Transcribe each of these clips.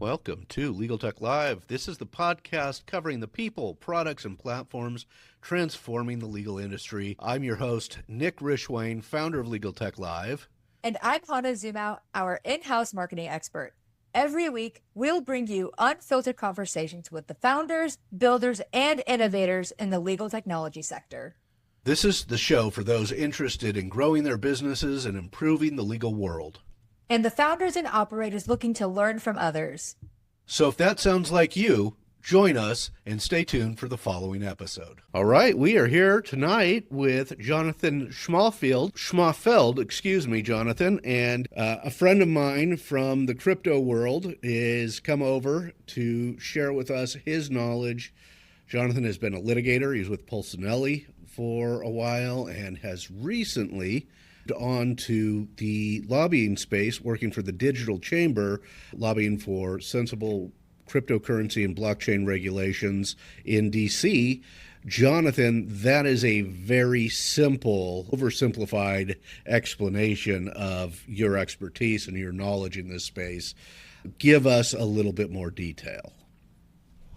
Welcome to Legal Tech Live. This is the podcast covering the people, products, and platforms transforming the legal industry. I'm your host, Nick Rishwain, founder of Legal Tech Live. And I'm Hannah Zumow, our in-house marketing expert. Every week, we'll bring you unfiltered conversations with the founders, builders, and innovators in the legal technology sector. This is the show for those interested in growing their businesses and improving the legal world. And the founders and operators looking to learn from others. So if that sounds like you, join us and stay tuned for the following episode. All right, we are here tonight with Jonathan Schmalfeld, excuse me, Jonathan, and a friend of mine from the crypto world is come over to share with us his knowledge. Jonathan has been a litigator. He's with Polsinelli for a while and has recently on to the lobbying space, working for the Digital Chamber, lobbying for sensible cryptocurrency and blockchain regulations in DC. Jonathan, that is a very simple, oversimplified explanation of your expertise and your knowledge in this space. Give us a little bit more detail.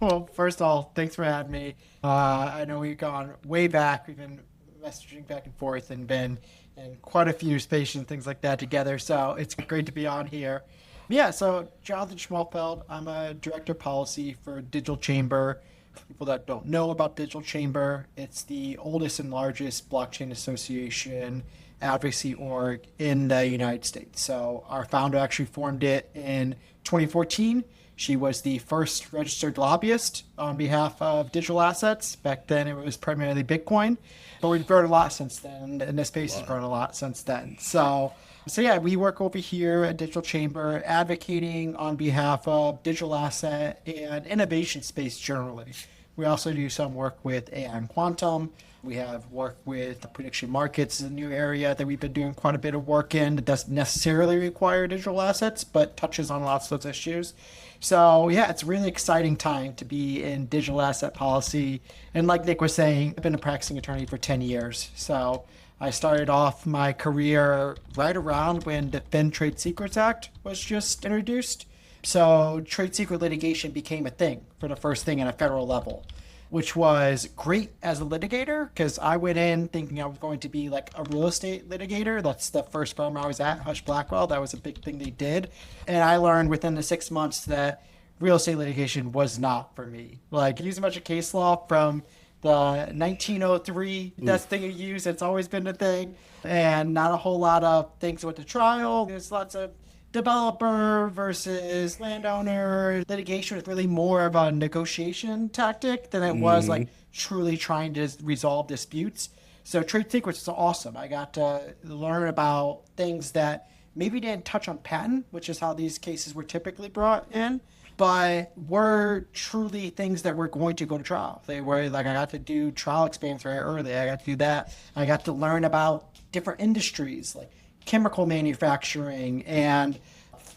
Well, first of all, thanks for having me. I know we've gone way back. We've been messaging back and forth and been in quite a few spaces and things like that together. So it's great to be on here. Yeah, so Jonathan Schmalfeld, I'm a director of policy for Digital Chamber. For people that don't know about Digital Chamber, it's the oldest and largest blockchain association advocacy org in the United States. So our founder actually formed it in 2014. She was the first registered lobbyist on behalf of digital assets. Back then, it was primarily Bitcoin, but we've grown a lot since then, and the space has grown a lot since then. So yeah, we work over here at Digital Chamber advocating on behalf of digital asset and innovation space generally. We also do some work with AI and quantum. We have work with the prediction markets, is a new area that we've been doing quite a bit of work in that doesn't necessarily require digital assets, but touches on lots of those issues. So yeah, it's a really exciting time to be in digital asset policy. And like Nick was saying, I've been a practicing attorney for 10 years. So I started off my career right around when the Defend Trade Secrets Act was just introduced. So trade secret litigation became a thing for the first thing at a federal level, which was great as a litigator because I went in thinking I was going to be like a real estate litigator. That's the first firm I was at, Husch Blackwell. That was a big thing they did. And I learned within the 6 months that real estate litigation was not for me. Like using a bunch of case law from the 1903, that's the thing you use. It's always been a thing. And not a whole lot of things went to trial. There's lots of developer versus landowner litigation was really more of a negotiation tactic than it was like truly trying to resolve disputes. So trade secrets is awesome. I got to learn about things that maybe didn't touch on patent, which is how these cases were typically brought in, but were truly things that were going to go to trial. They were like, I got to do trial experience very early. I got to do that. I got to learn about different industries like chemical manufacturing and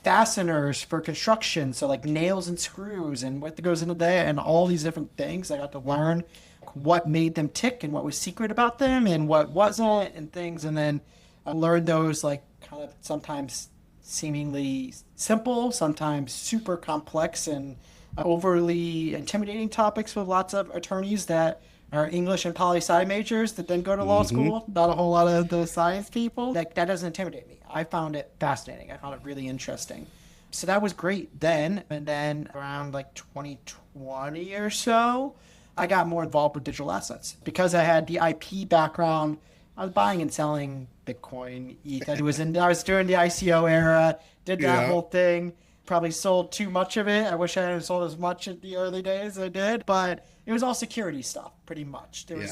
fasteners for construction, so like nails and screws and what goes into that and all these different things. I got to learn what made them tick and what was secret about them and what wasn't and things, and then I learned those like kind of sometimes seemingly simple, sometimes super complex and overly intimidating topics with lots of attorneys that are English and poli-sci majors that then go to law school. Not a whole lot of the science people. That doesn't intimidate me. I found it fascinating. I found it really interesting. So that was great then. And then around like 2020 or so, I got more involved with digital assets. Because I had the IP background, I was buying and selling Bitcoin, ETH. I was during the ICO era, did that whole thing. Probably sold too much of it. I wish I hadn't sold as much in the early days as I did, but it was all security stuff pretty much. There was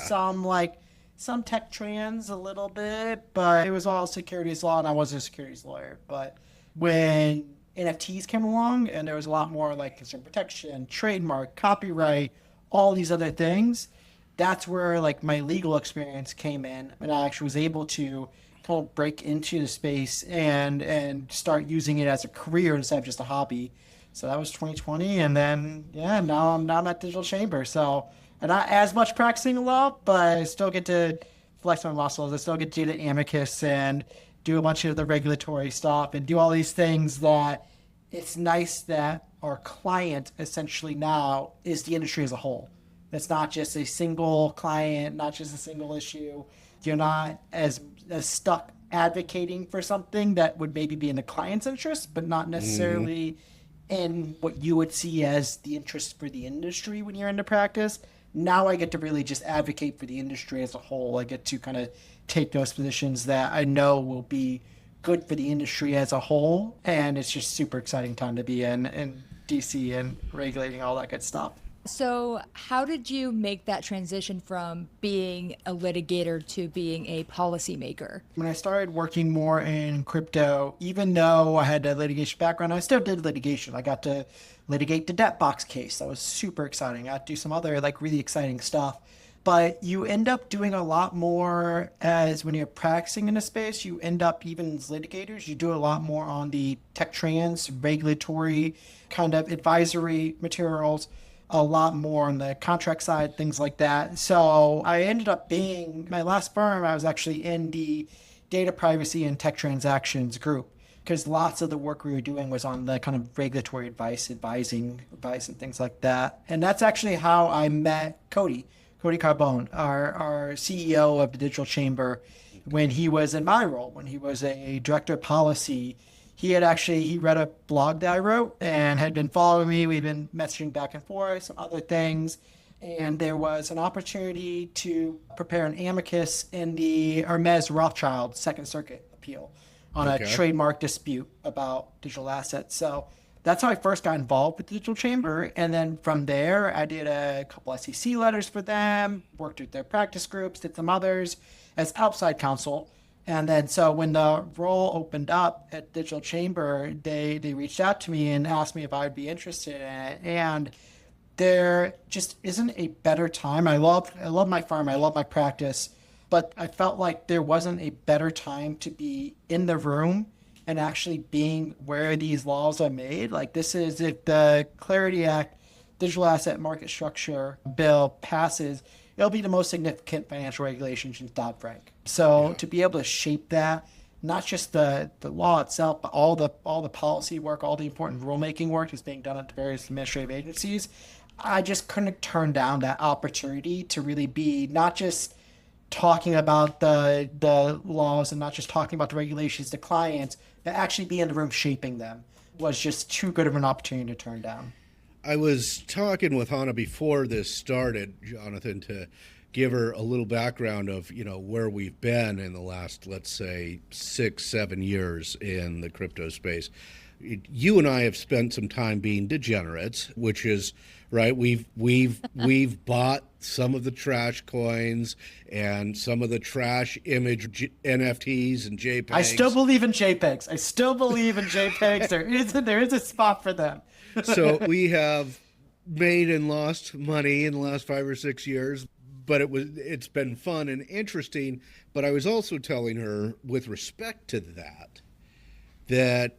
some tech trans a little bit, but it was all securities law and I wasn't a securities lawyer. But when NFTs came along and there was a lot more like consumer protection, trademark, copyright, all these other things, that's where like my legal experience came in and I actually was able to kind of break into the space and start using it as a career instead of just a hobby. So that was 2020, and then now I'm at Digital Chamber. So I'm not as much practicing law, but I still get to flex my muscles. I still get to do the amicus and do a bunch of the regulatory stuff and do all these things that it's nice that our client essentially now is the industry as a whole. It's not just a single client, not just a single issue. You're not as stuck advocating for something that would maybe be in the client's interest, but not necessarily in what you would see as the interest for the industry when you're into practice. Now I get to really just advocate for the industry as a whole. I get to kind of take those positions that I know will be good for the industry as a whole. And it's just super exciting time to be in DC and regulating all that good stuff. So how did you make that transition from being a litigator to being a policymaker? When I started working more in crypto, even though I had a litigation background, I still did litigation. I got to litigate the debt box case. That was super exciting. I got to do some other really exciting stuff. But you end up doing a lot more as when you're practicing in a space, you end up, even as litigators, you do a lot more on the tech trans, regulatory kind of advisory materials, a lot more on the contract side, things like that. So I ended up being, my last firm, I was actually in the data privacy and tech transactions group, because lots of the work we were doing was on the kind of regulatory advising and things like that. And that's actually how I met Cody Carbone, our CEO of the Digital Chamber, when he was in my role, when he was a director of policy. He read a blog that I wrote and had been following me. We've been messaging back and forth, some other things. And there was an opportunity to prepare an amicus in the Hermes Rothschild Second Circuit appeal on a trademark dispute about digital assets. So that's how I first got involved with the Digital Chamber. And then from there, I did a couple SEC letters for them, worked with their practice groups, did some others as outside counsel. And then so when the role opened up at Digital Chamber, they reached out to me and asked me if I would be interested in it. And there just isn't a better time. I love my firm. I love my practice. But I felt like there wasn't a better time to be in the room and actually being where these laws are made. Like this is, if the Clarity Act, Digital Asset Market Structure Bill passes, it'll be the most significant financial regulation since Dodd-Frank. So to be able to shape that, not just the law itself, but all the policy work, all the important rulemaking work is being done at the various administrative agencies, I just couldn't turn down that opportunity to really be not just talking about the laws and not just talking about the regulations to clients, but actually be in the room shaping them was just too good of an opportunity to turn down. I was talking with Hannah before this started, Jonathan, to give her a little background of, where we've been in the last, let's say, 6-7 years in the crypto space. You and I have spent some time being degenerates, which is right. We've bought some of the trash coins and some of the trash image NFTs and JPEGs. I still believe in JPEGs. There is a spot for them. So we have made and lost money in the last 5 or 6 years, but it's been fun and interesting. But I was also telling her, with respect to that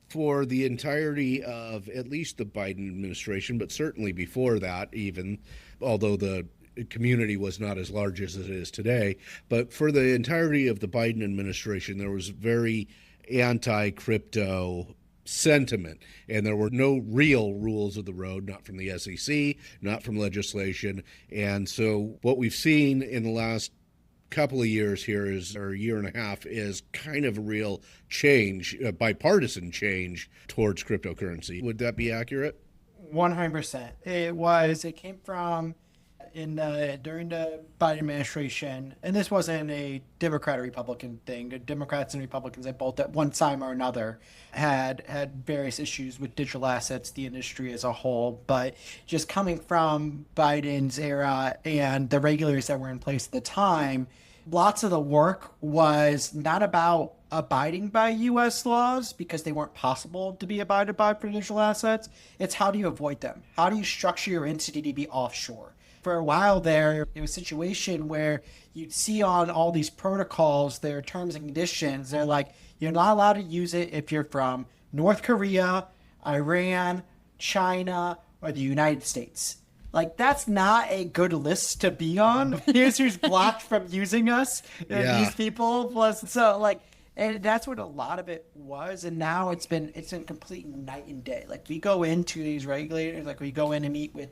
for the entirety of at least the Biden administration, but certainly before that even, although the community was not as large as it is today, but for the entirety of the Biden administration, there was very anti-crypto sentiment, and there were no real rules of the road, not from the SEC, not from legislation. And so what we've seen in the last couple of years here or a year and a half is kind of a real change, a bipartisan change towards cryptocurrency. Would that be accurate? 100%. It came from during the Biden administration, and this wasn't a Democrat or Republican thing. The Democrats and Republicans at both at one time or another had various issues with digital assets, the industry as a whole. But just coming from Biden's era and the regulators that were in place at the time, lots of the work was not about abiding by U.S. laws because they weren't possible to be abided by for digital assets. It's how do you avoid them? How do you structure your entity to be offshore? For a while there was a situation where you'd see on all these protocols, their terms and conditions, they're like, you're not allowed to use it if you're from North Korea, Iran, China, or the United States. Like, that's not a good list to be on. Here's who's blocked from using us. These people. So, And that's what a lot of it was. And now it's been complete night and day. Like we go into these regulators, like we go in and meet with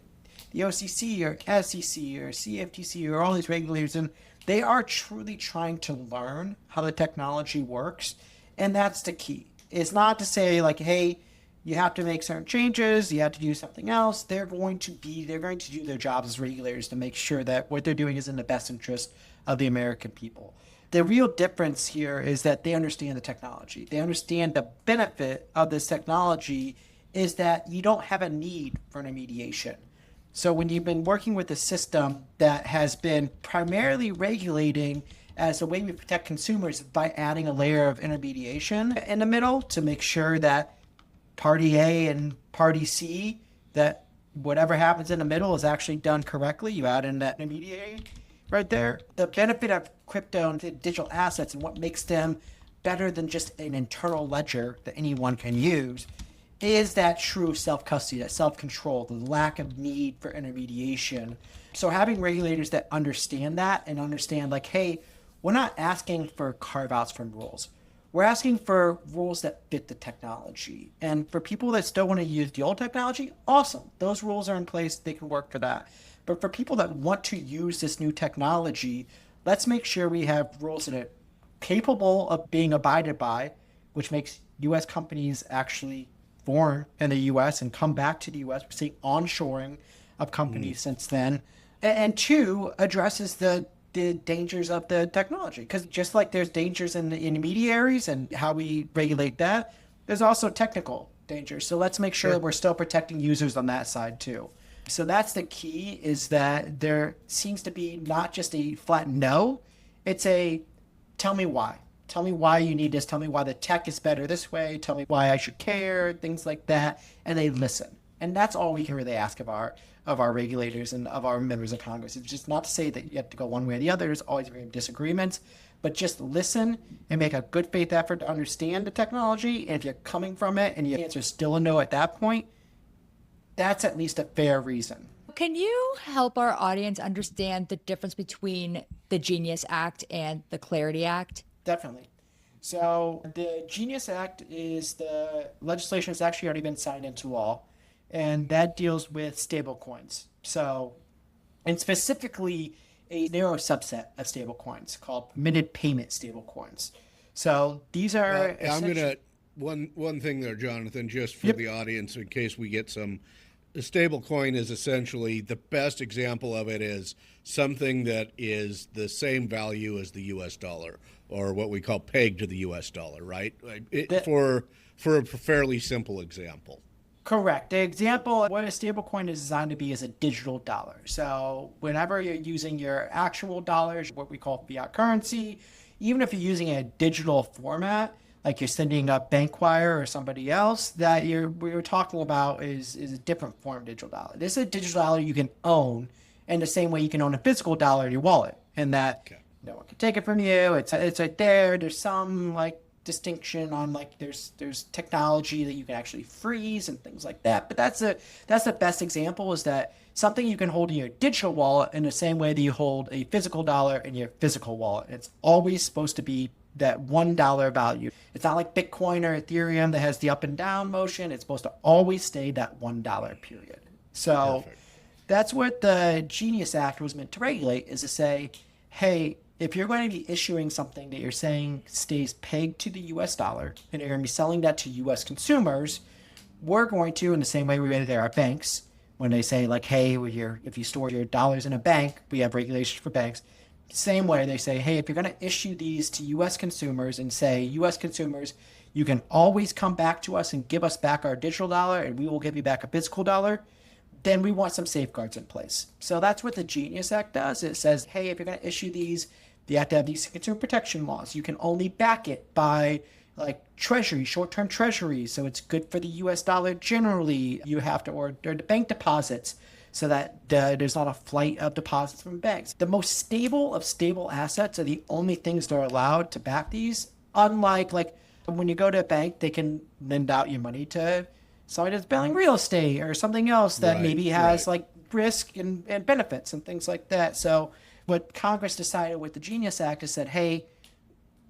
the OCC or SEC or CFTC or all these regulators, and they are truly trying to learn how the technology works. And that's the key. It's not to say like, hey, you have to make certain changes, you have to do something else. They're going to do their jobs as regulators to make sure that what they're doing is in the best interest of the American people. The real difference here is that they understand the technology. They understand the benefit of this technology is that you don't have a need for intermediation. So when you've been working with a system that has been primarily regulating as a way we protect consumers by adding a layer of intermediation in the middle to make sure that party A and party C, that whatever happens in the middle is actually done correctly. You add in that intermediary right there. The benefit of crypto and digital assets and what makes them better than just an internal ledger that anyone can use is that true self-custody, that self-control, the lack of need for intermediation. So having regulators that understand that and understand like, hey, we're not asking for carve-outs from rules. We're asking for rules that fit the technology. And for people that still want to use the old technology, awesome. Those rules are in place. They can work for that. But for people that want to use this new technology, let's make sure we have rules that are capable of being abided by, which makes U.S. companies actually born in the U.S. and come back to the U.S. We're seeing onshoring of companies since then. And two, addresses the dangers of the technology. Because just like there's dangers in the intermediaries and how we regulate that, there's also technical dangers. So let's make sure that we're still protecting users on that side too. So that's the key, is that there seems to be not just a flat no, it's a tell me why. Tell me why you need this. Tell me why the tech is better this way. Tell me why I should care, things like that. And they listen. And that's all we can really ask of our regulators and of our members of Congress. It's just not to say that you have to go one way or the other. There's always going to be disagreements, but just listen and make a good faith effort to understand the technology. And if you're coming from it and your answer is still a no at that point, that's at least a fair reason. Can you help our audience understand the difference between the Genius Act and the Clarity Act? Definitely. So the Genius Act is the legislation that's actually already been signed into law, and that deals with stablecoins. So, and specifically a narrow subset of stablecoins called permitted payment stablecoins. So these are. I'm gonna one thing there, Jonathan, just for the audience, in case we get some. A stablecoin is essentially, the best example of it is something that is the same value as the U.S. dollar, or what we call pegged to the U.S. dollar, right? For a fairly simple example. Correct. The example of what a stablecoin is designed to be is a digital dollar. So whenever you're using your actual dollars, what we call fiat currency, even if you're using a digital format, like you're sending a bank wire or somebody else, that we were talking about is a different form of digital dollar. This is a digital dollar you can own in the same way you can own a physical dollar in your wallet, and that no one can take it from you. It's right there. There's some like distinction on like there's technology that you can actually freeze and things like that. But that's the best example, is that something you can hold in your digital wallet in the same way that you hold a physical dollar in your physical wallet. It's always supposed to be that $1 value. It's not like Bitcoin or Ethereum that has the up and down motion. It's supposed to always stay that $1 period. So that's what the Genius Act was meant to regulate, is to say, hey, if you're going to be issuing something that you're saying stays pegged to the US dollar, and you're going to be selling that to US consumers, we're going to, in the same way we regulate our banks, when they say like, hey, if you store your dollars in a bank, we have regulations for banks. Same way they say, hey, if you're going to issue these to U.S. consumers and say, U.S. consumers, you can always come back to us and give us back our digital dollar and we will give you back a physical dollar, then we want some safeguards in place. So that's what the Genius Act does. It says, hey, if you're going to issue these, you have to have these consumer protection laws. You can only back it by like treasury, short-term treasuries. So it's good for the U.S. dollar generally. You have to order the bank deposits, so that there's not a flight of deposits from banks. The most stable of stable assets are the only things that are allowed to back these. Unlike like when you go to a bank, they can lend out your money to somebody that's selling real estate or something else that maybe has like risk and benefits and things like that. So what Congress decided with the Genius Act is that, hey,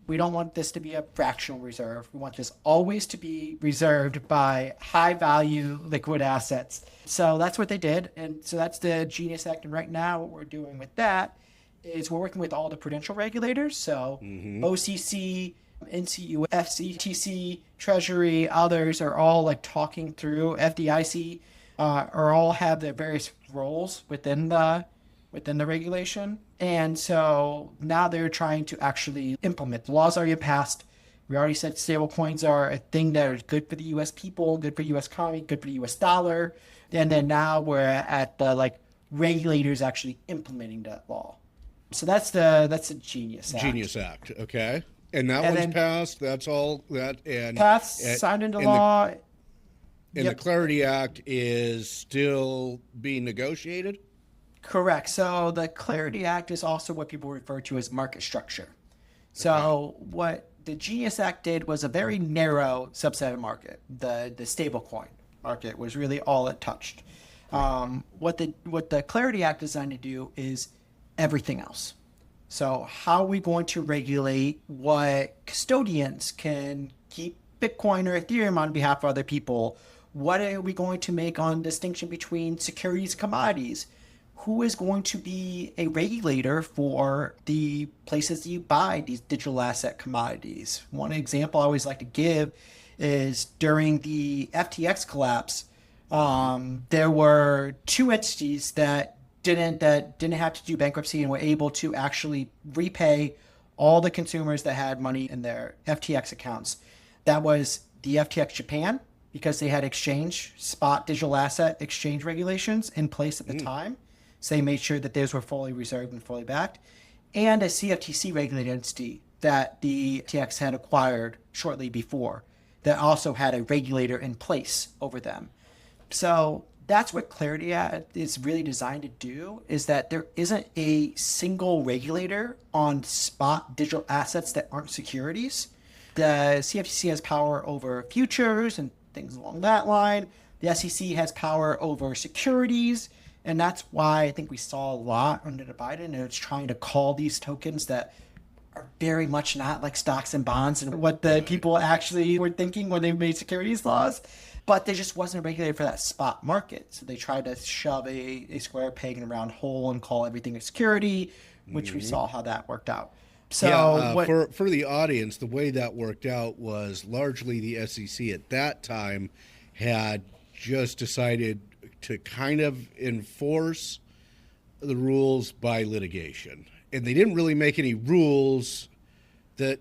We don't want this to be a fractional reserve. We want this always to be reserved by high value liquid assets. So that's what they did. And so that's the Genius Act. And right now what we're doing with that is we're working with all the prudential regulators. So OCC, NCU, FCTC, Treasury, others are all like talking through. FDIC are all have their various roles within the regulation. And so now they're trying to actually implement. The laws already passed. We already said stable coins are a thing that is good for the U.S. people, good for U.S. economy, good for the U.S. dollar. And then now we're at the regulators actually implementing that law. So that's the Genius Act. Genius Act, okay. And that one's passed. That's all that and passed, signed into law. And the Clarity Act is still being negotiated? Correct. So the Clarity Act is also what people refer to as market structure. So what the Genius Act did was a very narrow subset of market. The stablecoin market was really all it touched. What the Clarity Act is designed to do is everything else. So how are we going to regulate what custodians can keep Bitcoin or Ethereum on behalf of other people? What are we going to make on distinction between securities and commodities? Who is going to be a regulator for the places that you buy these digital asset commodities? One example I always like to give is during the FTX collapse, there were two entities that didn't have to do bankruptcy and were able to actually repay all the consumers that had money in their FTX accounts. That was the FTX Japan, because they had spot digital asset exchange regulations in place at the time. So they made sure that those were fully reserved and fully backed. And a CFTC regulated entity that the FTX had acquired shortly before that also had a regulator in place over them. So that's what Clarity Act is really designed to do, is that there isn't a single regulator on spot digital assets that aren't securities. The CFTC has power over futures and things along that line. The SEC has power over securities. And that's why I think we saw a lot under the Biden, and it's trying to call these tokens that are very much not like stocks and bonds and what the people actually were thinking when they made securities laws. But there just wasn't a regulator for that spot market. So they tried to shove a square peg in a round hole and call everything a security, which we saw how that worked out. So for the audience, the way that worked out was largely the SEC at that time had just decided to kind of enforce the rules by litigation. And they didn't really make any rules that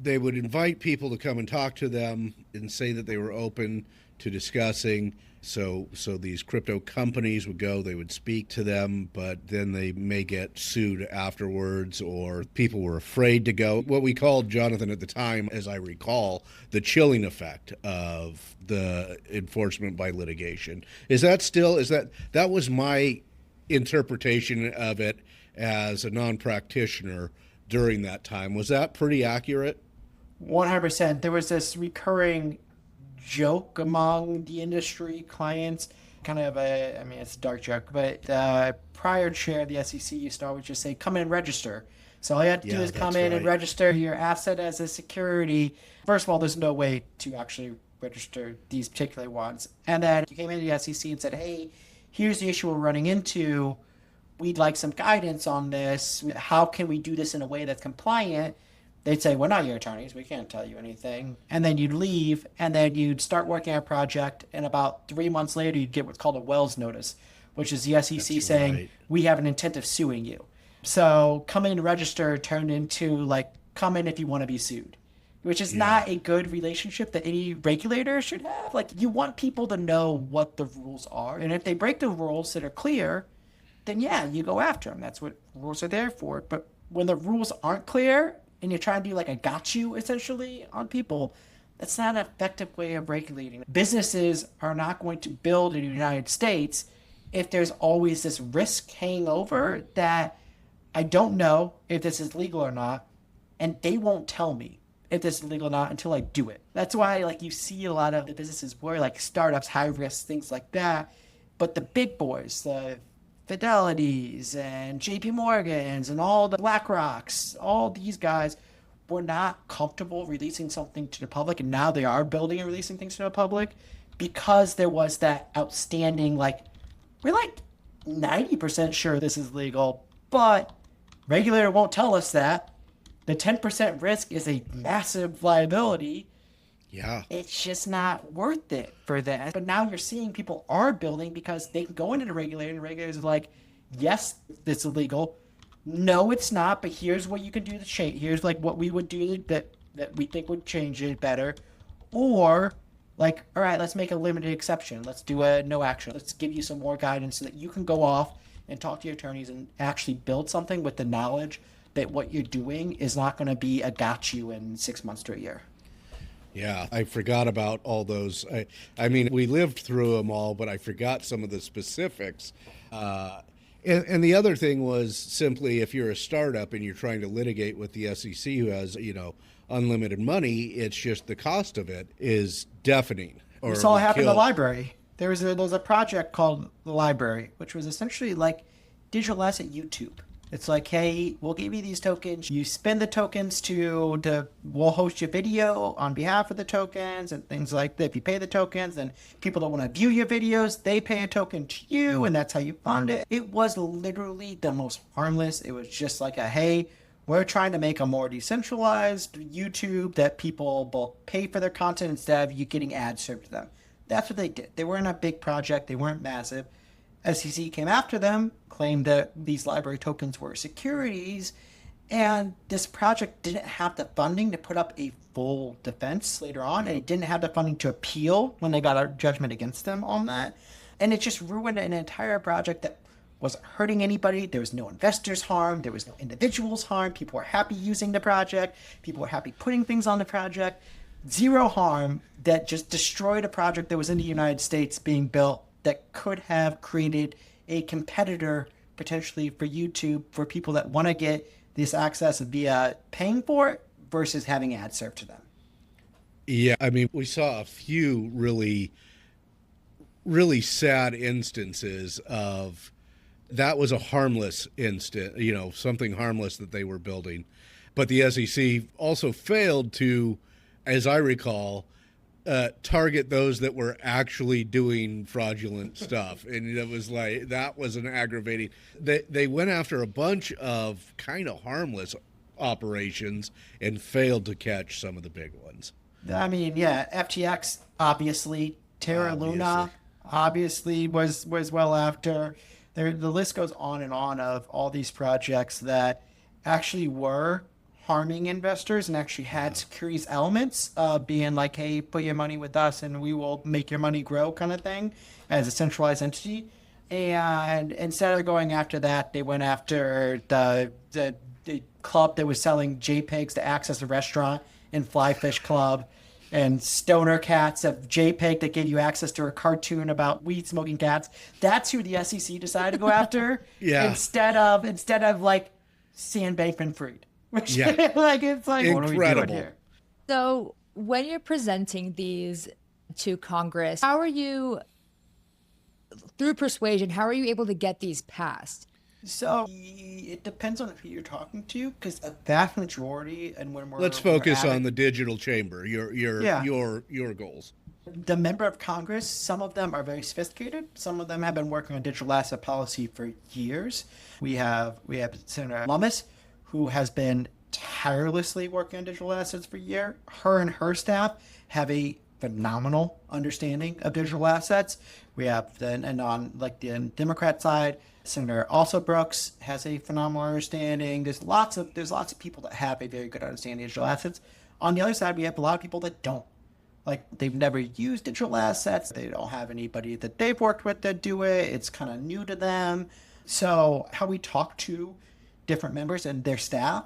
they would invite people to come and talk to them and say that they were open to discussing. So these crypto companies would go, they would speak to them, but then they may get sued afterwards, or people were afraid to go. What we called, Jonathan, at the time, as I recall, the chilling effect of the enforcement by litigation. That was my interpretation of it as a non-practitioner during that time. Was that pretty accurate? 100%. There was this recurring joke among the industry clients, it's a dark joke, but the prior chair of the SEC used to always just say, come in and register. So all you have to do is come in and register your asset as a security. First of all, there's no way to actually register these particular ones. And then you came into the SEC and said, hey, here's the issue we're running into. We'd like some guidance on this. How can we do this in a way that's compliant? They'd say, we're not your attorneys. We can't tell you anything. And then you'd leave, and then you'd start working on a project, and about 3 months later, you'd get what's called a Wells notice, which is the SEC saying, we have an intent of suing you. So come in and register turned into, come in if you want to be sued, which is not a good relationship that any regulator should have. You want people to know what the rules are, and if they break the rules that are clear, then you go after them. That's what rules are there for. But when the rules aren't clear, and you're trying to do a got you essentially on people, that's not an effective way of regulating. Businesses are not going to build in the United States if there's always this risk hanging over that I don't know if this is legal or not, and they won't tell me if this is legal or not until I do it. That's why you see a lot of the businesses where startups, high risk, things like that. But the big boys, the Fidelities and JP Morgans and all the BlackRocks, all these guys were not comfortable releasing something to the public, and now they are building and releasing things to the public because there was that outstanding, like, we're like 90% sure this is legal, but regulator won't tell us that. The 10% risk is a massive liability. Yeah. It's just not worth it for that. But now you're seeing people are building because they can go into the regulator, and the regulators are like, yes, it's illegal. No, it's not, but here's what you can do to change. Here's like what we would do that we think would change it better. Or like, all right, let's make a limited exception. Let's do a no action. Let's give you some more guidance so that you can go off and talk to your attorneys and actually build something with the knowledge that what you're doing is not going to be a got you in 6 months to a year. Yeah, I forgot about all those. I mean, we lived through them all, but I forgot some of the specifics. And the other thing was simply if you're a startup and you're trying to litigate with the SEC who has, unlimited money, it's just the cost of it is deafening. We saw it happen in the library. There was a project called the Library, which was essentially like digital asset YouTube. It's like, hey, we'll give you these tokens. You spend the tokens we'll host your video on behalf of the tokens and things like that. If you pay the tokens, then people that want to view your videos, they pay a token to you, and that's how you fund it. It was literally the most harmless. It was just like hey, we're trying to make a more decentralized YouTube that people will pay for their content instead of you getting ads served to them. That's what they did. They weren't a big project. They weren't massive. SEC came after them, claimed that these library tokens were securities, and this project didn't have the funding to put up a full defense later on, and it didn't have the funding to appeal when they got a judgment against them on that. And it just ruined an entire project that wasn't hurting anybody. There was no investors harmed. There was no individuals harmed. People were happy using the project. People were happy putting things on the project. Zero harm that just destroyed a project that was in the United States being built that could have created a competitor potentially for YouTube for people that want to get this access via paying for it versus having ads served to them. Yeah, I mean, we saw a few really, really sad instances of that was a harmless instant, something harmless that they were building. But the SEC also failed to, as I recall, target those that were actually doing fraudulent stuff. And it was like, that was an aggravating. They went after a bunch of kind of harmless operations and failed to catch some of the big ones. I mean, yeah, FTX, obviously. Terra Luna, obviously, was well after. The list goes on and on of all these projects that actually were harming investors and actually had securities elements, being like, hey, put your money with us and we will make your money grow kind of thing as a centralized entity. And instead of going after that, they went after the club that was selling JPEGs to access a restaurant in Fly Fish Club, and stoner cats of JPEG that gave you access to a cartoon about weed smoking cats. That's who the SEC decided to go after. Instead of like Sam Bankman-Fried. Which, it's like, incredible. What are we doing here? So when you're presenting these to Congress, how are you, through persuasion, how are you able to get these passed? So it depends on who you're talking to, because a vast majority, and when let's focus on the digital chamber, your goals. The member of Congress, some of them are very sophisticated. Some of them have been working on digital asset policy for years. We have Senator Lummis, who has been tirelessly working on digital assets for a year. Her and her staff have a phenomenal understanding of digital assets. We have on the Democrat side, Senator also Brooks has a phenomenal understanding. There's lots of people that have a very good understanding of digital assets. On the other side, we have a lot of people that don't. Like, they've never used digital assets. They don't have anybody that they've worked with that do it. It's kind of new to them. So how we talk to different members and their staff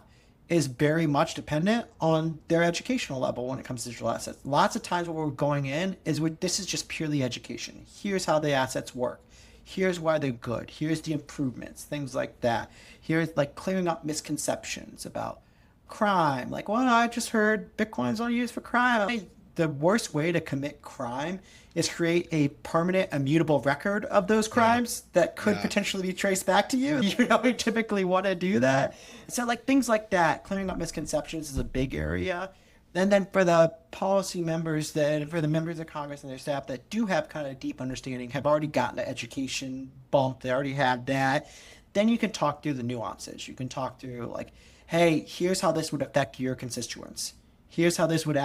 is very much dependent on their educational level when it comes to digital assets. Lots of times what we're going in is this is just purely education. Here's how the assets work. Here's why they're good. Here's the improvements, things like that. Here's like clearing up misconceptions about crime. Like, well, I just heard Bitcoin's only used for crime. the worst way to commit crime is create a permanent, immutable record of those crimes that could potentially be traced back to you. You don't typically want to do that. So like things like that, clearing up misconceptions is a big area. And then for the policy members for the members of Congress and their staff that do have kind of deep understanding, have already gotten the education bump, they already have that, then you can talk through the nuances. You can talk through like, hey, here's how this would affect your constituents. Here's how this would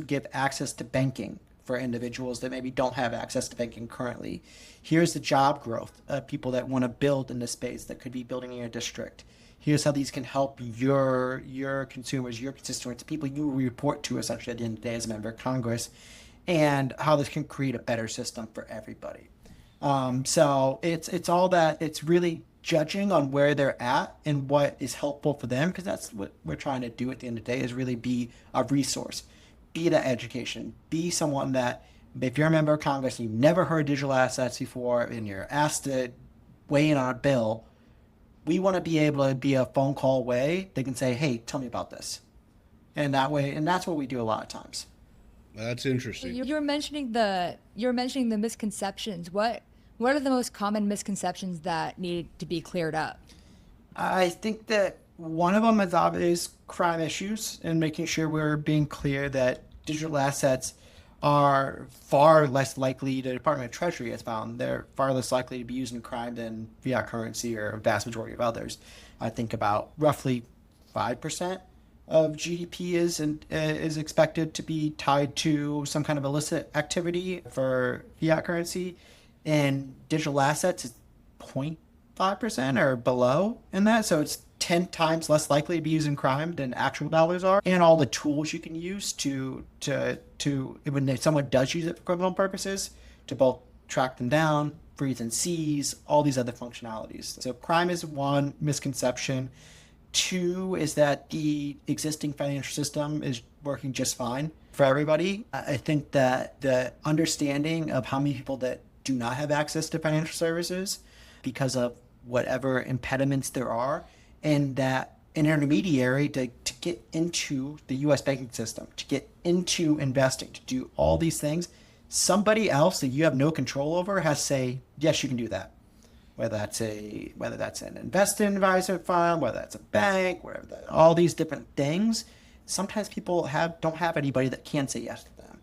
give access to banking for individuals that maybe don't have access to banking currently. Here's the job growth of people that want to build in this space that could be building in your district. Here's how these can help your consumers, your constituents, people you report to essentially at the end of the day as a member of Congress, and how this can create a better system for everybody. So it's all that. It's really judging on where they're at and what is helpful for them, because that's what we're trying to do at the end of the day, is really be a resource, be that education, be someone that if you're a member of Congress and you've never heard digital assets before and you're asked to weigh in on a bill, we want to be able to be a phone call away. They can say, hey, tell me about this. And that way, and that's what we do a lot of times. That's interesting. You're mentioning the misconceptions. What are the most common misconceptions that need to be cleared up? I think that one of them is crime issues and making sure we're being clear that digital assets are far less likely, the Department of Treasury has found, they're far less likely to be used in crime than fiat currency or a vast majority of others. I think about roughly 5% of GDP is expected to be tied to some kind of illicit activity for fiat currency, and digital assets is 0.5% or below in that. So it's 10 times less likely to be used in crime than actual dollars are. And all the tools you can use to when someone does use it for criminal purposes, to both track them down, freeze and seize, all these other functionalities. So crime is one misconception. Two is that the existing financial system is working just fine for everybody. I think that the understanding of how many people that do not have access to financial services because of whatever impediments there are, and that an intermediary to get into the U.S. banking system, to get into investing, to do all these things, somebody else that you have no control over has to say, yes, you can do that. Whether that's an investment advisor firm, whether that's a bank, whatever that, all these different things. Sometimes people don't have anybody that can say yes to them.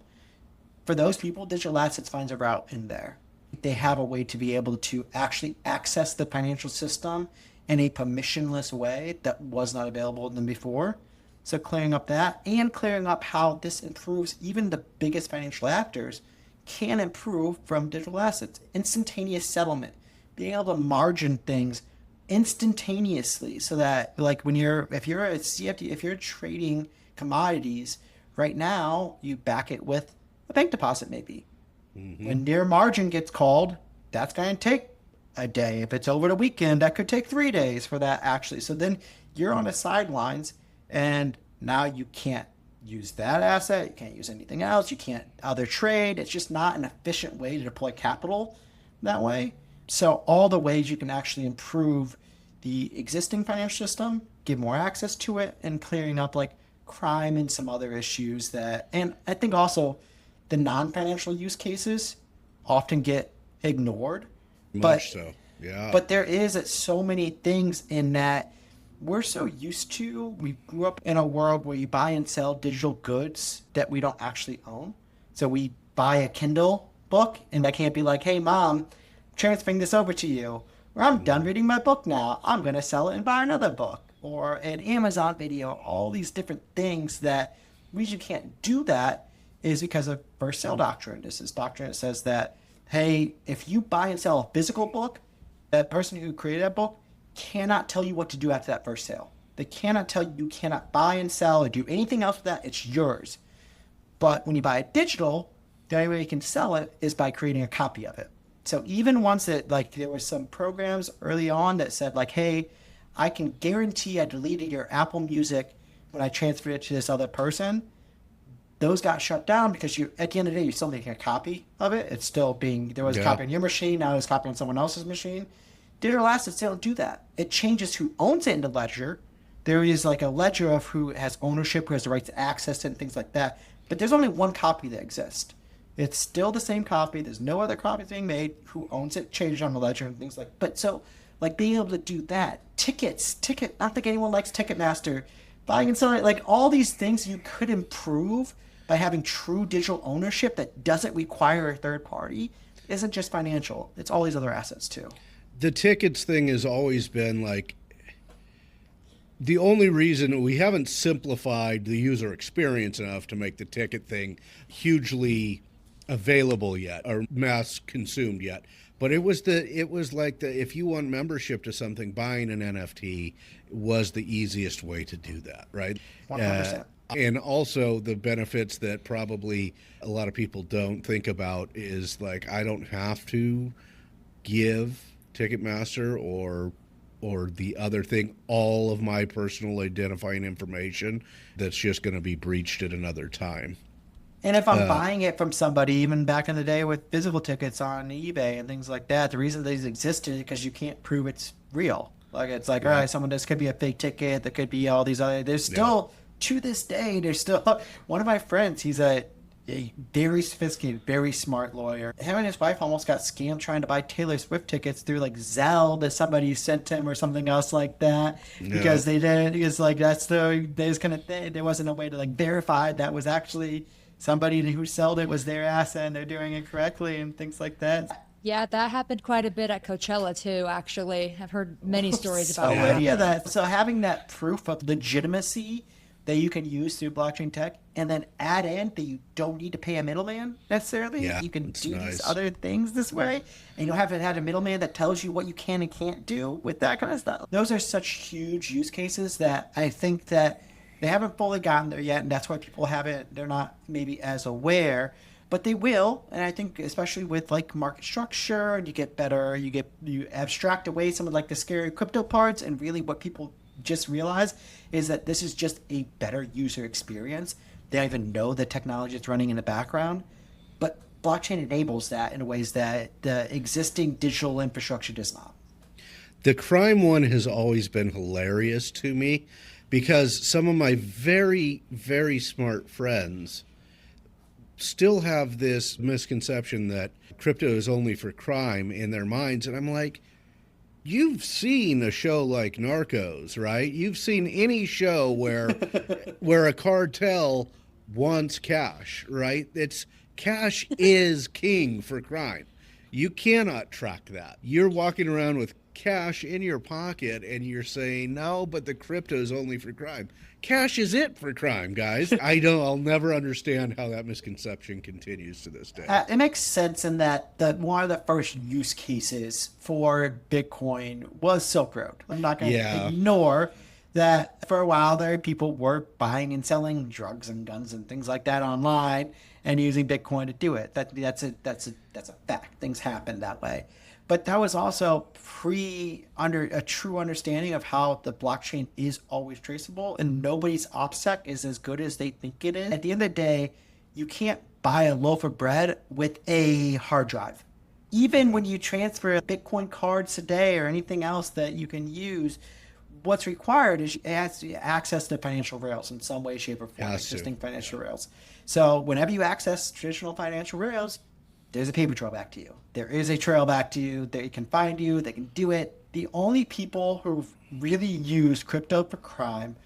For those people, digital assets finds a route in there. They have a way to be able to actually access the financial system in a permissionless way that was not available to them before. So clearing up that, and clearing up how this improves, even the biggest financial actors can improve from digital assets. Instantaneous settlement, being able to margin things instantaneously, so that like if you're a CFD, if you're trading commodities right now, you back it with a bank deposit maybe. Mm-hmm. When your margin gets called, that's going to take a day. If it's over the weekend, that could take 3 days for that actually. So then you're on the sidelines, and now you can't use that asset. You can't use anything else. You can't other trade. It's just not an efficient way to deploy capital that way. So all the ways you can actually improve the existing financial system, give more access to it, and clearing up like crime and some other issues and I think also the non-financial use cases often get ignored. Much so, yeah. But there is so many things in that we're so used to. We grew up in a world where you buy and sell digital goods that we don't actually own. So we buy a Kindle book, and I can't be like, hey, Mom, transferring this over to you. Or I'm done reading my book now. I'm going to sell it and buy another book. Or an Amazon video, all these different things that the reason you can't do that is because of first sale doctrine. This is doctrine that says that, hey, if you buy and sell a physical book, that person who created that book cannot tell you what to do after that first sale. They cannot tell you cannot buy and sell or do anything else with that. It's yours. But when you buy it digital, the only way you can sell it is by creating a copy of it. So even once there were some programs early on that said like, hey, I can guarantee I deleted your Apple Music when I transferred it to this other person. Those got shut down because at the end of the day, you're still making a copy of it. It's still there was a copy on your machine, now there's a copy on someone else's machine. Digital assets, they don't do that. It changes who owns it in the ledger. There is like a ledger of who has ownership, who has the right to access it and things like that. but there's only one copy that exists. It's still the same copy. There's no other copies being made. Who owns it? Changed on the ledger and things like. But so, like being able to do that, not think anyone likes Ticketmaster, buying and selling, like all these things you could improve by having true digital ownership that doesn't require a third party. Isn't just financial. It's all these other assets too. The tickets thing has always been like the only reason we haven't simplified the user experience enough to make the ticket thing hugely available yet or mass consumed yet. But it was like if you want membership to something, buying an NFT was the easiest way to do that, right? 100%. And also the benefits that probably a lot of people don't think about is like I don't have to give Ticketmaster or the other thing all of my personal identifying information that's just going to be breached at another time. And if I'm buying it from somebody, even back in the day with physical tickets on eBay and things like that, the reason these existed is because you can't prove it's real. Like it's like, all right, this could be a fake ticket. There could be all these other. There's still to this day. There's still one of my friends. He's a very sophisticated, very smart lawyer. Him and his wife almost got scammed trying to buy Taylor Swift tickets through like Zelle that somebody sent him or something else like that because they didn't. Because like there's kind of thing. There wasn't a way to like verify that was actually somebody who sold it was their asset and they're doing it correctly and things like that. Yeah, that happened quite a bit at Coachella too, actually. I've heard many stories about that. Yeah, so having that proof of legitimacy that you can use through blockchain tech and then add in that you don't need to pay a middleman necessarily. You can do these other things this way and you don't have to have a middleman that tells you what you can and can't do with that kind of stuff. Those are such huge use cases that I think that they haven't fully gotten there yet, and that's why people they're not maybe as aware, but they will. And I think especially with like market structure and you abstract away some of like the scary crypto parts, and really what people just realize is that this is just a better user experience. They don't even know the technology is running in the background, but blockchain enables that in ways that the existing digital infrastructure does not. The crime one has always been hilarious to me, because some of my very, very smart friends still have this misconception that crypto is only for crime in their minds. And I'm like, you've seen a show like Narcos, right? You've seen any show where a cartel wants cash, right? Cash is king for crime. You cannot track that. You're walking around with cash in your pocket and you're saying, no, but the crypto is only for crime. Cash is it for crime, guys. I'll never understand how that misconception continues to this day. It makes sense in that one of the first use cases for Bitcoin was Silk Road. I'm not going to ignore that for a while there, people were buying and selling drugs and guns and things like that online and using Bitcoin to do it. That's a fact. Things happen that way. But that was also under a true understanding of how the blockchain is always traceable, and nobody's OPSEC is as good as they think it is. At the end of the day, you can't buy a loaf of bread with a hard drive. Even when you transfer Bitcoin cards today or anything else that you can use, what's required is access to financial rails in some way, shape, or form, existing financial rails. So whenever you access traditional financial rails, there's a paper trail back to you. There is a trail back to you. They can find you. They can do it. The only people who really use crypto for crime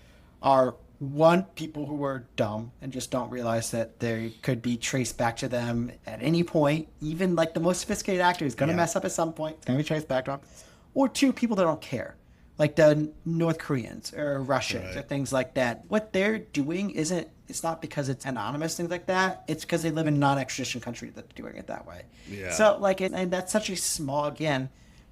are, one, people who are dumb and just don't realize that they could be traced back to them at any point. Even like the most sophisticated actor is going to mess up at some point. It's going to be traced back to them. Or two, people that don't care, like the North Koreans or Russians or things like that. What they're doing it's not because it's anonymous, things like that. It's because they live in non-extradition country that they're doing it that way. Yeah. So and that's such a small, again,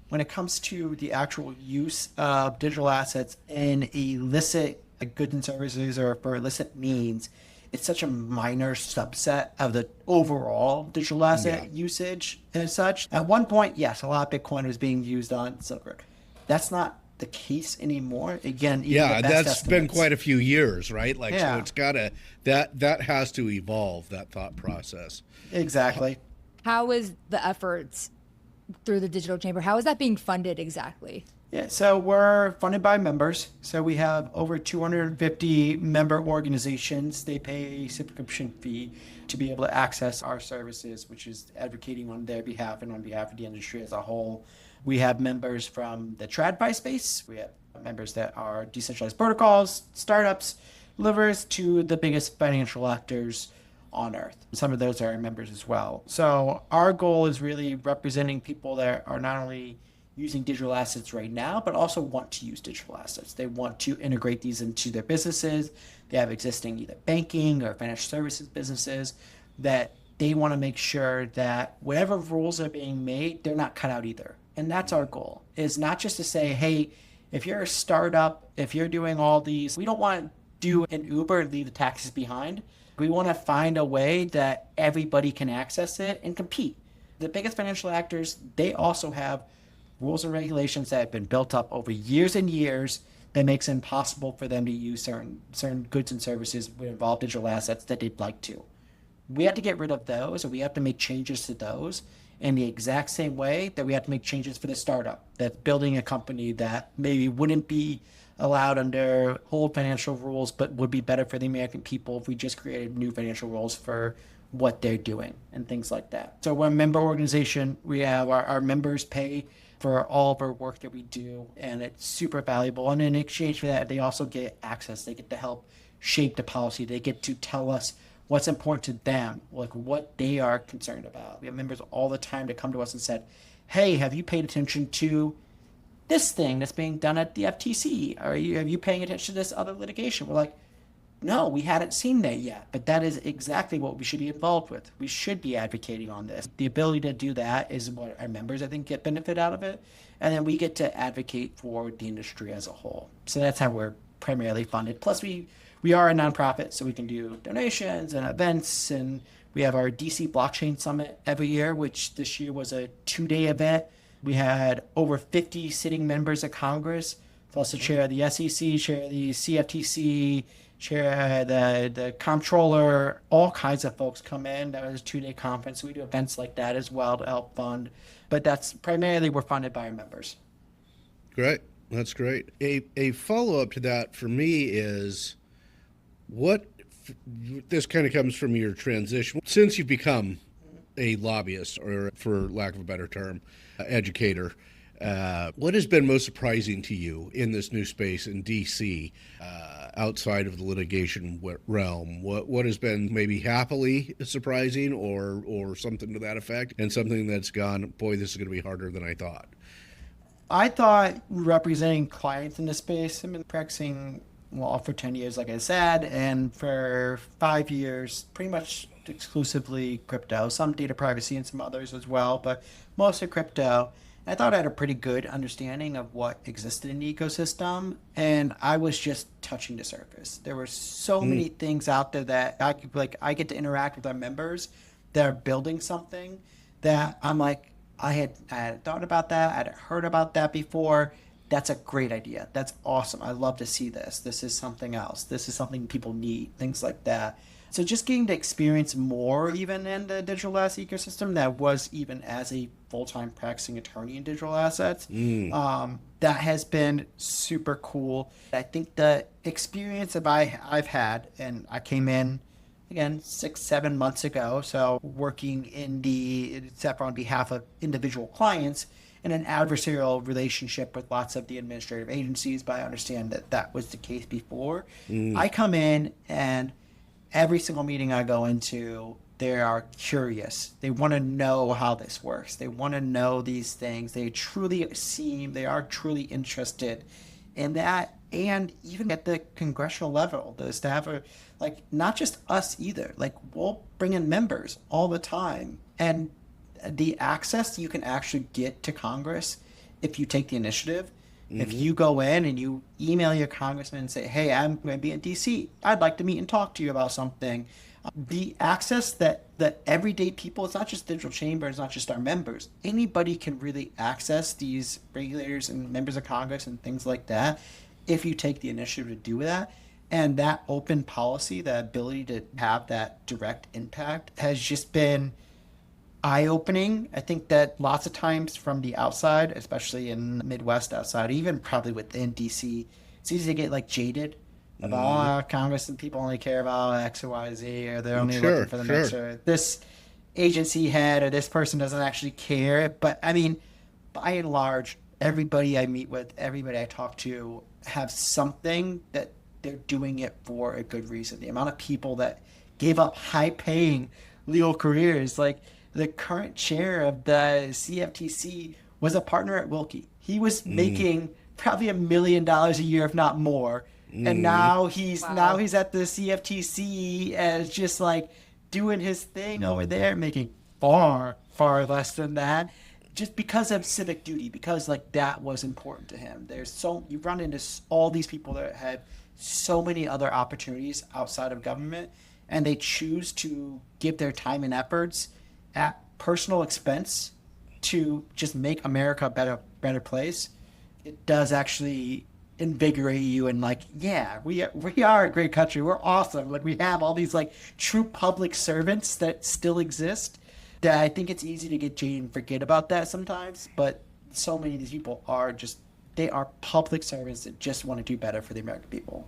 when it comes to the actual use of digital assets in illicit goods and services or for illicit means, it's such a minor subset of the overall digital asset usage and such. At one point, yes, a lot of Bitcoin was being used on Silk Road. That's not the case anymore. Again, that's been quite a few years, right? So it's gotta that has to evolve, that thought process. Exactly. How is the efforts through the digital chamber, how is that being funded exactly? Yeah, so we're funded by members. So we have over 250 member organizations. They pay a subscription fee to be able to access our services, which is advocating on their behalf and on behalf of the industry as a whole. We have members from the TradFi space. We have members that are decentralized protocols, startups, delivers to the biggest financial actors on earth. Some of those are our members as well. So our goal is really representing people that are not only using digital assets right now, but also want to use digital assets. They want to integrate these into their businesses. They have existing either banking or financial services businesses that they want to make sure that whatever rules are being made, they're not cut out either. And that's our goal, is not just to say, hey, if you're a startup, if you're doing all these, we don't want to do an Uber and leave the taxis behind. We want to find a way that everybody can access it and compete. The biggest financial actors, they also have rules and regulations that have been built up over years and years that makes it impossible for them to use certain goods and services that involve digital assets that they'd like to. We have to get rid of those, and we have to make changes to those in the exact same way that we have to make changes for the startup that's building a company that maybe wouldn't be allowed under old financial rules, but would be better for the American people if we just created new financial rules for what they're doing and things like that. So we're a member organization. We have our members pay for all of our work that we do, and it's super valuable. And in exchange for that, they also get access. They get to help shape the policy. They get to tell us what's important to them, like what they are concerned about. We have members all the time to come to us and said, hey, have you paid attention to this thing that's being done at the FTC? Are you paying attention to this other litigation? We're like, no, we hadn't seen that yet, but that is exactly what we should be involved with. We should be advocating on this. The ability to do that is what our members, I think, get benefit out of it. And then we get to advocate for the industry as a whole. So that's how we're primarily funded. Plus, we are a nonprofit, so we can do donations and events. And we have our DC Blockchain Summit every year, which this year was a 2-day event. We had over 50 sitting members of Congress, plus the chair of the SEC, chair of the CFTC, chair, the comptroller, all kinds of folks come in. That was a 2-day conference. So we do events like that as well to help fund. But that's primarily we're funded by our members. Great. That's great. A follow-up to that for me is this kind of comes from your transition. Since you've become a lobbyist, or for lack of a better term, educator, what has been most surprising to you in this new space in DC, outside of the litigation realm? What has been maybe happily surprising, or something to that effect, and something that's gone, boy, this is going to be harder than I thought? I thought representing clients in this space, I've been practicing law for 10 years, like I said, and for 5 years, pretty much exclusively crypto, some data privacy and some others as well, but mostly crypto. I thought I had a pretty good understanding of what existed in the ecosystem, and I was just touching the surface. There were so many things out there that I get to interact with our members that are building something that I'm like, I had thought about that, I had heard about that before. That's a great idea. That's awesome. I love to see this. This is something else. This is something people need, things like that. So just getting to experience more even in the digital asset ecosystem that was even as a full-time practicing attorney in digital assets, that has been super cool. I think the experience that I've had, and I came in, again, 6-7 months ago, so working except for on behalf of individual clients, in an adversarial relationship with lots of the administrative agencies, but I understand that was the case before. I come in, and every single meeting I go into, they are curious. They want to know how this works. They want to know these things. They are truly interested in that. And even at the congressional level, the staff are like, not just us either. Like, we'll bring in members all the time. And the access you can actually get to Congress if you take the initiative. If you go in and you email your congressman and say, hey, I'm going to be in DC, I'd like to meet and talk to you about something. The access that everyday people, it's not just Digital Chamber, it's not just our members, anybody can really access these regulators and members of Congress and things like that if you take the initiative to do that. And that open policy, the ability to have that direct impact has just been eye-opening. I think that lots of times from the outside, especially in the Midwest outside, even probably within DC, it's easy to get like jaded about Congress and people only care about X or Y, Z, or they're only looking for the next, or this agency head or this person doesn't actually care. But I mean, by and large, everybody I meet with, everybody I talk to have something that they're doing it for a good reason. The amount of people that gave up high-paying legal careers, like the current chair of the CFTC was a partner at Wilkie. He was making probably $1 million a year, if not more. And now he's at the CFTC as just like doing his thing over there, making far less than that, just because of civic duty, because like that was important to him. You run into all these people that have so many other opportunities outside of government, and they choose to give their time and efforts at personal expense to just make America a better place. It does actually invigorate you and like, yeah, we are a great country. We're awesome. Like we have all these like true public servants that still exist, that I think it's easy to get jaded and forget about that sometimes. But so many of these people they are public servants that just want to do better for the American people.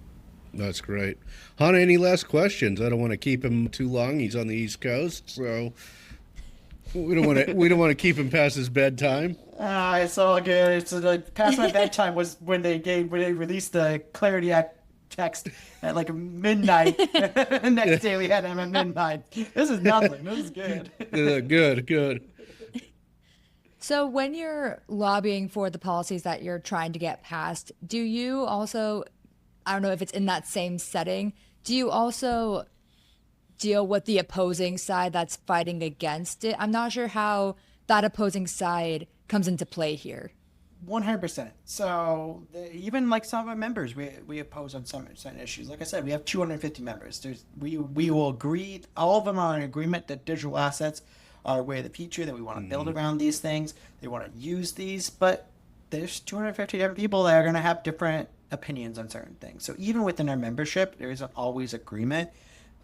That's great. Hannah, any last questions? I don't want to keep him too long. He's on the East Coast, so we don't want to keep him past his bedtime. It's all good. It's like past my bedtime was when they released the Clarity Act text at like midnight. The next day we had them at midnight. This is nothing. This is good. Good. So when you're lobbying for the policies that you're trying to get passed, do you also, I don't know if it's in that same setting, do you also deal with the opposing side that's fighting against it? I'm not sure how that opposing side comes into play here. 100%. So even like some of our members, we oppose on some issues. Like I said, we have 250 members. We will agree, all of them are in agreement that digital assets are a way of the future, that we want to build around these things. They want to use these, but there's 250 different people that are going to have different opinions on certain things. So even within our membership, there isn't always agreement.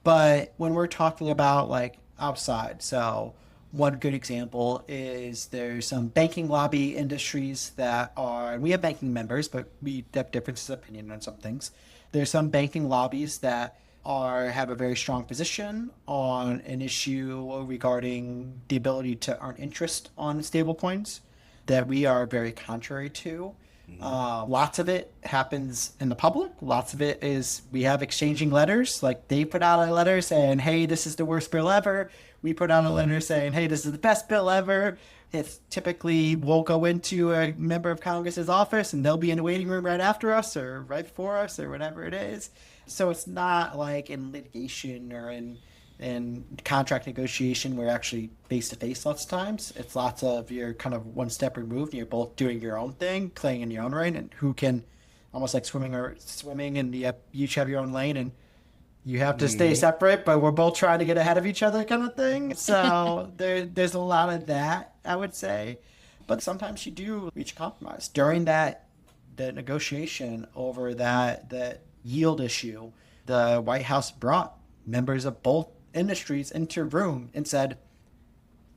But when we're talking about like outside, so one good example is there's some banking lobby industries that are, and we have banking members, but we have differences of opinion on some things. There's some banking lobbies that have a very strong position on an issue regarding the ability to earn interest on stablecoins that we are very contrary to. Lots of it happens in the public. Lots of it is we have exchanging letters. Like they put out a letter saying, hey, this is the worst bill ever. We put out a letter saying, hey, this is the best bill ever. It's typically we'll go into a member of Congress's office and they'll be in the waiting room right after us or right before us or whatever it is. So it's not like in litigation or in contract negotiation, we're actually face-to-face lots of times. It's lots of you're kind of one step removed and you're both doing your own thing, playing in your own right, and who can almost like swimming and you each have your own lane and you have to stay separate, but we're both trying to get ahead of each other kind of thing. So there's a lot of that, I would say. But sometimes you do reach a compromise. During the negotiation over that yield issue, the White House brought members of both industries into a room and said,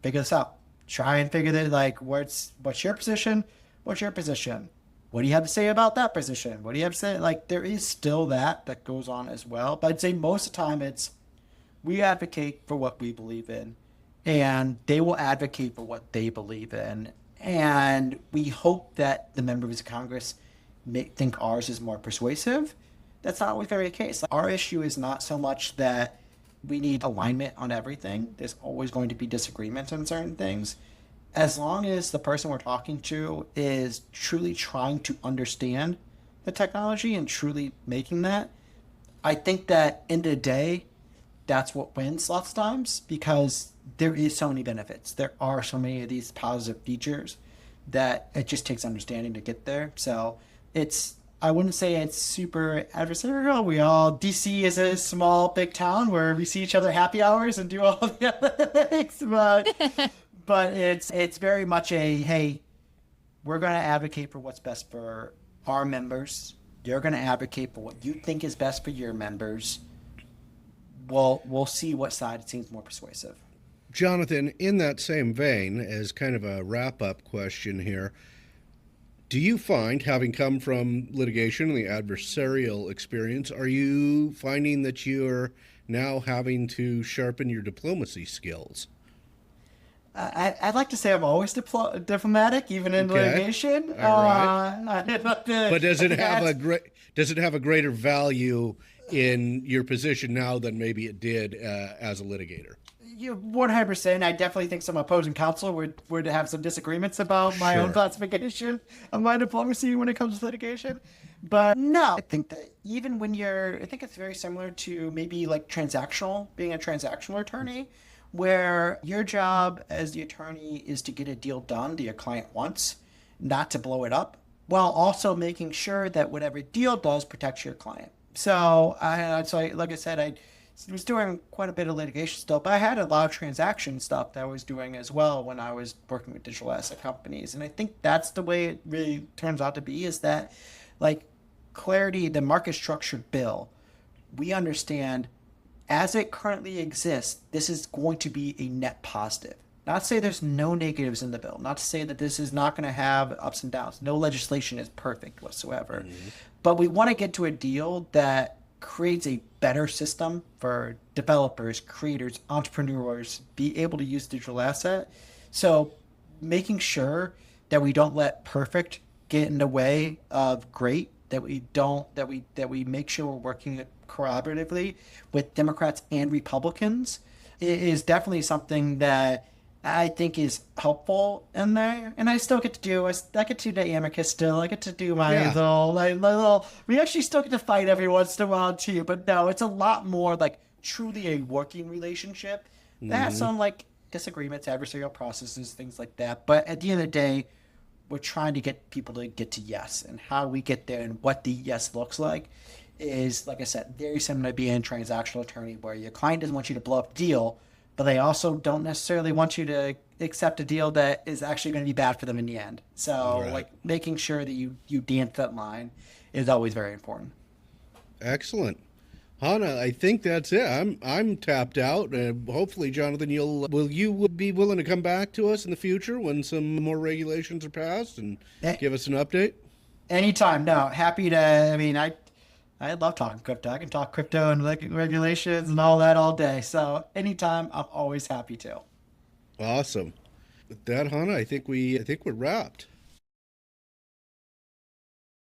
figure this out. Try and figure that, like, what's your position? What's your position? What do you have to say about that position? What do you have to say? Like, there is still that goes on as well. But I'd say most of the time it's we advocate for what we believe in, and they will advocate for what they believe in. And we hope that the members of Congress think ours is more persuasive. That's not always very the case. Our issue is not so much that we need alignment on everything. There's always going to be disagreements on certain things. As long as the person we're talking to is truly trying to understand the technology and truly making that, I think that end of the day, that's what wins lots of times because there is so many benefits. There are so many of these positive features that it just takes understanding to get there. So I wouldn't say it's super adversarial. DC is a small, big town where we see each other happy hours and do all the other things. But it's very much hey, we're going to advocate for what's best for our members. You're going to advocate for what you think is best for your members. We'll see what side seems more persuasive. Jonathan, in that same vein, as kind of a wrap-up question here, do you find, having come from litigation and the adversarial experience, are you finding that you're now having to sharpen your diplomacy skills? I'd like to say I'm always diplomatic, even in litigation. All right. But does it have a greater value in your position now than maybe it did as a litigator? You 100%. I definitely think some opposing counsel would have some disagreements about my own classification of my diplomacy when it comes to litigation. But no, I think that even when I think it's very similar to maybe like being a transactional attorney, where your job as the attorney is to get a deal done that your client wants, not to blow it up, while also making sure that whatever deal does protects your client. So, like I said, I was doing quite a bit of litigation stuff, but I had a lot of transaction stuff that I was doing as well when I was working with digital asset companies. And I think that's the way it really turns out to be, is that like clarity, the market structured bill, we understand as it currently exists, this is going to be a net positive. Not to say there's no negatives in the bill, not to say that this is not going to have ups and downs. No legislation is perfect whatsoever. Mm-hmm. But we want to get to a deal that creates a better system for developers, creators, entrepreneurs, be able to use digital asset. So making sure that we don't let perfect get in the way of great, that we make sure we're working collaboratively with Democrats and Republicans is definitely something that I think is helpful in there. And I still get to do, I get to do the amicus still. I get to do my little, we actually still get to fight every once in a while too. But no, it's a lot more like truly a working relationship. That has some like disagreements, adversarial processes, things like that. But at the end of the day, we're trying to get people to get to yes. And how we get there and what the yes looks like is, like I said, very similar to being a transactional attorney, where your client doesn't want you to blow up the deal, but they also don't necessarily want you to accept a deal that is actually going to be bad for them in the end. So like making sure that you dance that line is always very important. Excellent. Hannah, I think that's it. I'm tapped out. Hopefully, Jonathan, will you be willing to come back to us in the future when some more regulations are passed and give us an update? Anytime. No, happy to. I mean, I love talking crypto. I can talk crypto and regulations and all that all day. So anytime, I'm always happy to. Awesome. With that, Hannah, I think we're wrapped.